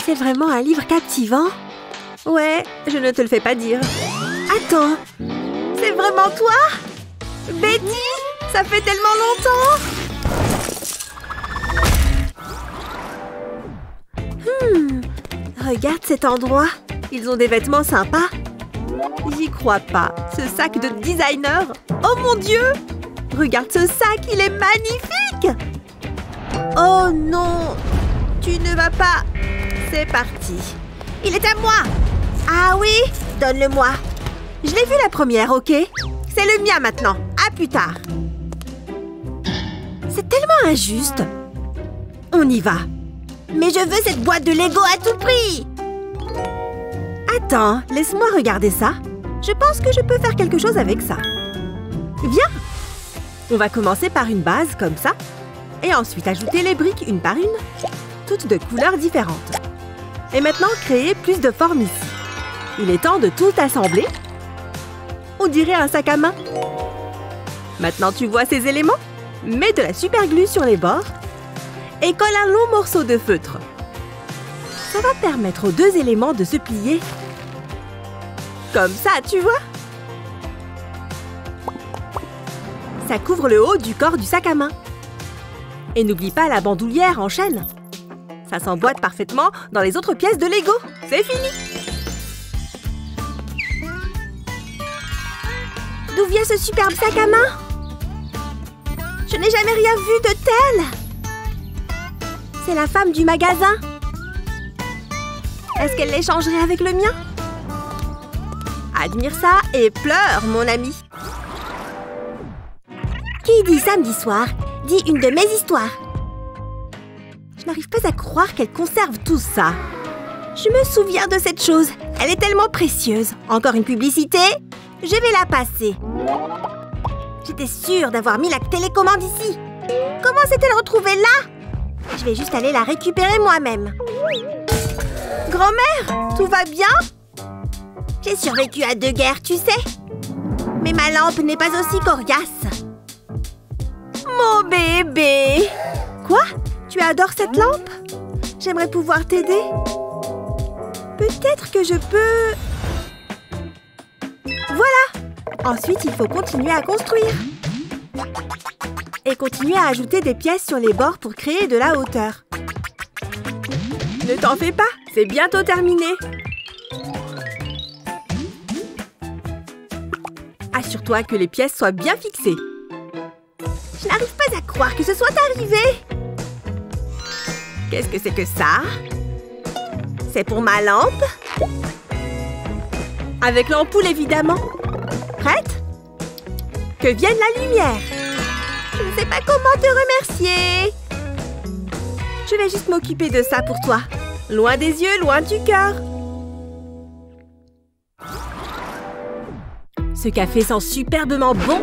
C'est vraiment un livre captivant. Ouais, je ne te le fais pas dire. Attends, c'est vraiment toi? Betty, ça fait tellement longtemps. Regarde cet endroit. Ils ont des vêtements sympas. J'y crois pas. Ce sac de designer. Oh mon Dieu! Regarde ce sac, il est magnifique! Oh non! Tu ne vas pas... C'est parti. Il est à moi! Ah oui? Donne-le-moi. Je l'ai vu la première, ok? C'est le mien maintenant. À plus tard. C'est tellement injuste. On y va. Mais je veux cette boîte de Lego à tout prix! Attends, laisse-moi regarder ça. Je pense que je peux faire quelque chose avec ça. Viens! On va commencer par une base comme ça. Et ensuite ajouter les briques une par une. Toutes de couleurs différentes. Et maintenant, créer plus de formes ici. Il est temps de tout assembler. On dirait un sac à main. Maintenant, tu vois ces éléments? Mets de la superglue sur les bords. Et colle un long morceau de feutre. Ça va permettre aux deux éléments de se plier. Comme ça, tu vois? Ça couvre le haut du corps du sac à main. Et n'oublie pas la bandoulière en chaîne. Ça s'emboîte parfaitement dans les autres pièces de Lego. C'est fini! D'où vient ce superbe sac à main? Je n'ai jamais rien vu de tel! C'est la femme du magasin. Est-ce qu'elle l'échangerait avec le mien? Admire ça et pleure, mon ami. Qui dit samedi soir, dit une de mes histoires. Je n'arrive pas à croire qu'elle conserve tout ça. Je me souviens de cette chose. Elle est tellement précieuse. Encore une publicité? Je vais la passer. J'étais sûre d'avoir mis la télécommande ici. Comment s'est-elle retrouvée là? Je vais juste aller la récupérer moi-même. Grand-mère, tout va bien? J'ai survécu à 2 guerres, tu sais. Mais ma lampe n'est pas aussi coriace. Mon bébé! Quoi? Tu adores cette lampe? J'aimerais pouvoir t'aider. Peut-être que je peux... Voilà! Ensuite, il faut continuer à construire. Et continuer à ajouter des pièces sur les bords pour créer de la hauteur. Ne t'en fais pas, c'est bientôt terminé. Assure-toi que les pièces soient bien fixées. Je n'arrive pas à croire que ce soit arrivé. Qu'est-ce que c'est que ça? C'est pour ma lampe? Avec l'ampoule, évidemment. Prête? Que vienne la lumière. Je ne sais pas comment te remercier. Je vais juste m'occuper de ça pour toi. Loin des yeux, loin du cœur. Ce café sent superbement bon.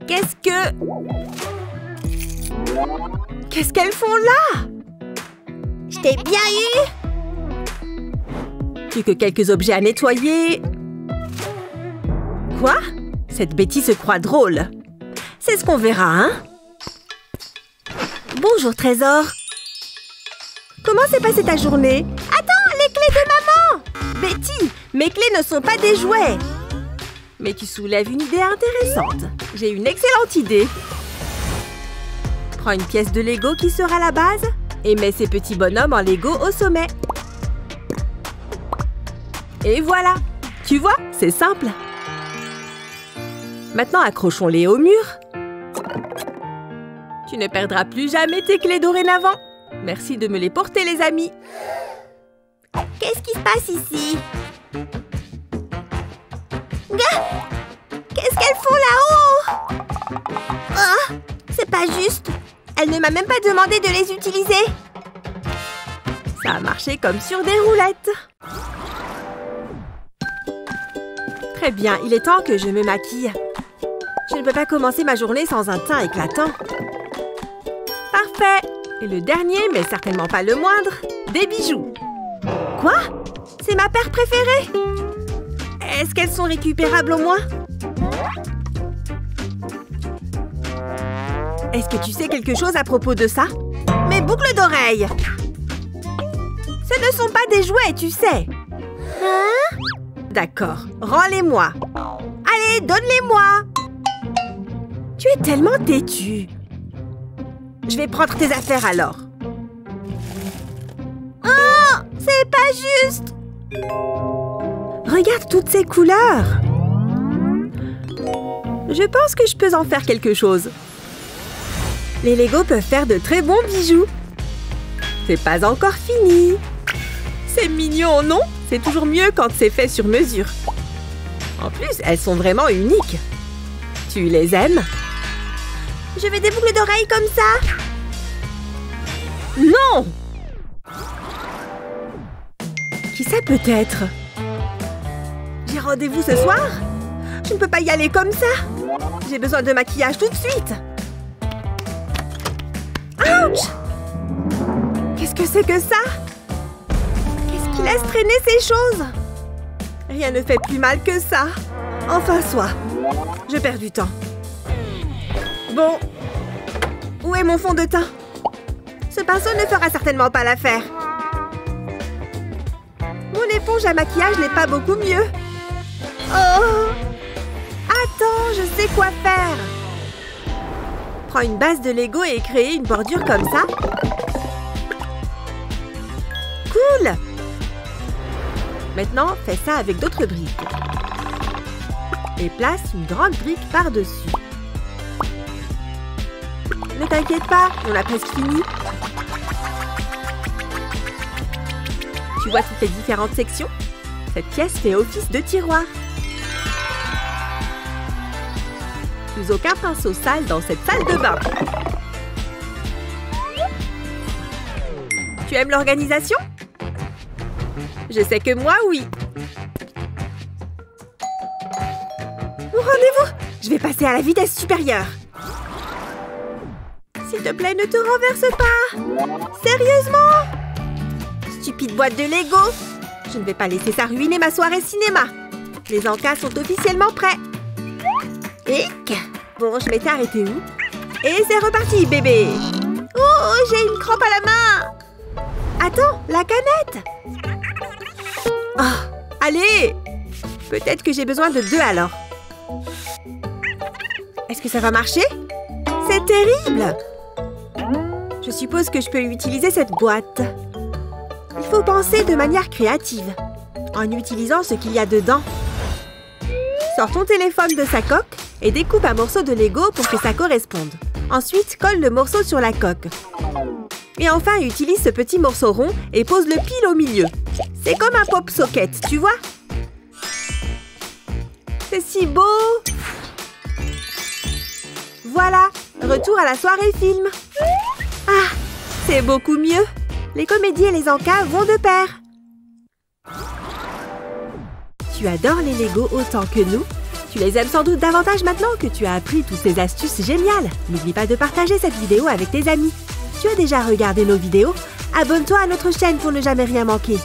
Qu'est-ce qu'elles font là? Je t'ai bien eu. Plus que quelques objets à nettoyer. Quoi? Cette Betty se croit drôle. C'est ce qu'on verra, hein? Bonjour, Trésor. Comment s'est passée ta journée? Attends, les clés de maman! Betty, mes clés ne sont pas des jouets. Mais tu soulèves une idée intéressante. J'ai une excellente idée. Prends une pièce de Lego qui sera la base et mets ces petits bonhommes en Lego au sommet. Et voilà! Tu vois, c'est simple. Maintenant, accrochons-les au mur. Tu ne perdras plus jamais tes clés dorénavant. Merci de me les porter, les amis. Qu'est-ce qui se passe ici? Qu'est-ce qu'elles font là-haut? Oh, c'est pas juste. Elle ne m'a même pas demandé de les utiliser. Ça a marché comme sur des roulettes. Très bien, il est temps que je me maquille. Je ne peux pas commencer ma journée sans un teint éclatant. Parfait. Et le dernier, mais certainement pas le moindre, des bijoux. Quoi? C'est ma paire préférée. Est-ce qu'elles sont récupérables au moins? Est-ce que tu sais quelque chose à propos de ça? Mes boucles d'oreilles. Ce ne sont pas des jouets, tu sais. Hein? D'accord, rends-les-moi. Allez, donne-les-moi. Tu es tellement têtu. Je vais prendre tes affaires alors. Oh, c'est pas juste. Regarde toutes ces couleurs. Je pense que je peux en faire quelque chose. Les Legos peuvent faire de très bons bijoux. C'est pas encore fini. C'est mignon, non? C'est toujours mieux quand c'est fait sur mesure. En plus, elles sont vraiment uniques. Tu les aimes? Je veux des boucles d'oreilles comme ça. Non! Qui ça peut être? J'ai rendez-vous ce soir? Je ne peux pas y aller comme ça. J'ai besoin de maquillage tout de suite. Ouch! Qu'est-ce que c'est que ça? Qu'est-ce qui laisse traîner ces choses? Rien ne fait plus mal que ça. Enfin soit. Je perds du temps. Bon. Où est mon fond de teint? Ce pinceau ne fera certainement pas l'affaire. Mon éponge à maquillage n'est pas beaucoup mieux. Oh! Attends, je sais quoi faire. Prends une base de Lego et créer une bordure comme ça. Cool! Maintenant, fais ça avec d'autres briques. Et place une grande brique par-dessus. Ne t'inquiète pas, on a presque fini. Tu vois toutes les différentes sections? Cette pièce fait office de tiroir. Plus aucun pinceau sale dans cette salle de bain. Tu aimes l'organisation? Je sais que moi, oui. Mon rendez-vous! Je vais passer à la vitesse supérieure. S'il te plaît, ne te renverse pas. Sérieusement? Stupide boîte de Lego. Je ne vais pas laisser ça ruiner ma soirée cinéma. Les encas sont officiellement prêts. Hic! Bon, je m'étais arrêtée où? Et c'est reparti, bébé! Oh, j'ai une crampe à la main! Attends, la canette! Oh, allez! Peut-être que j'ai besoin de 2 alors. Est-ce que ça va marcher? C'est terrible! Je suppose que je peux utiliser cette boîte. Il faut penser de manière créative, en utilisant ce qu'il y a dedans. Sors ton téléphone de sa coque et découpe un morceau de Lego pour que ça corresponde. Ensuite, colle le morceau sur la coque. Et enfin, utilise ce petit morceau rond et pose-le pile au milieu. C'est comme un pop socket, tu vois? C'est si beau! Voilà, retour à la soirée film. Ah, c'est beaucoup mieux. Les comédies et les encas vont de pair. Tu adores les Lego autant que nous? Tu les aimes sans doute davantage maintenant que tu as appris toutes ces astuces géniales. N'oublie pas de partager cette vidéo avec tes amis. Tu as déjà regardé nos vidéos? Abonne-toi à notre chaîne pour ne jamais rien manquer.